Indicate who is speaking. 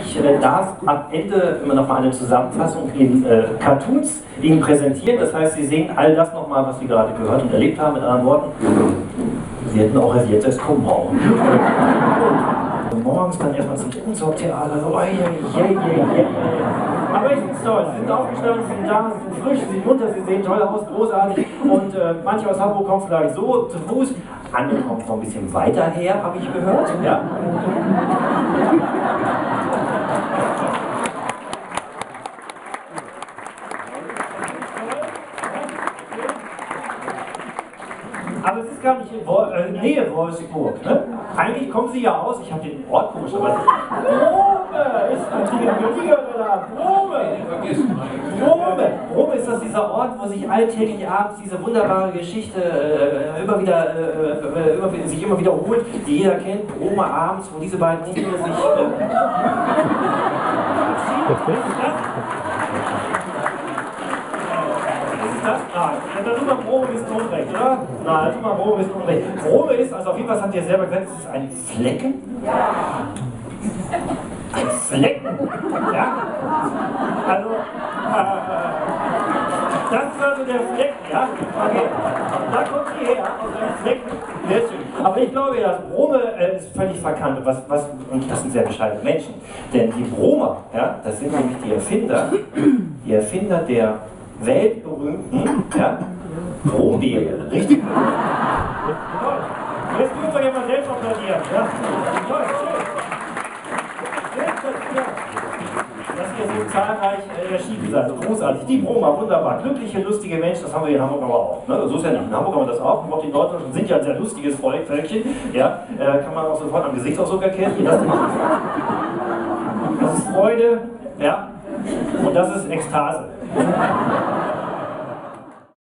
Speaker 1: Ich darf am Ende immer noch mal eine Zusammenfassung in Cartoons Ihnen präsentieren. Das heißt, Sie sehen all das nochmal, was Sie gerade gehört und erlebt haben, mit anderen Worten. Sie hätten auch jetzt erst kommen brauchen. Morgens dann erstmal zum Theater, so, aber ich finde es toll. Sie sind aufgestanden, Sie sind da, Sie sind frisch, Sie sind munter, Sie sehen toll aus, großartig. Und manche aus Hamburg kommen vielleicht so zu Fuß, andere kommen noch ein bisschen weiter her, habe ich gehört. Ja. Aber es ist gar nicht in Nähe Wolfsburg. Ne? Eigentlich kommen Sie ja aus, ich habe den Ort komisch, aber Brome ist natürlich Brome ist das dieser Ort, wo sich alltäglich abends diese wunderbare Geschichte sich immer wiederholt, die jeder kennt. Brome abends, wo diese beiden Tiere sich Brome ist Unrecht, oder? Nein, Brome ist Unrecht. Brome ist, also auf jeden Fall habt ihr selber gesagt, es ist ein Flecken. Ein Flecken? Ja? Also, das ist also der Flecken, ja? Okay. Da kommt sie her, aus einem Flecken. Sehr schön. Aber ich glaube, das Brome ist völlig verkannt. Und das sind sehr bescheidene Menschen. Denn die Bromer, ja, das sind nämlich die Erfinder der weltberühmten, ja, Brombeere. Richtig? Jetzt dürft ihr mal selbst applaudieren. Ja? Toll, schön. Dass ihr so zahlreich erschienen seid. Also großartig. Die Bromer, wunderbar. Glückliche, lustige Menschen, das haben wir in Hamburg aber auch. Ne? So ist ja nicht. In Hamburg haben wir das auch. Und auch die Norddeutschen sind ja ein sehr lustiges Völkchen. Ja? Kann man auch sofort am Gesichtsausdruck erkennen. Das ist Freude, ja? Und das ist Ekstase.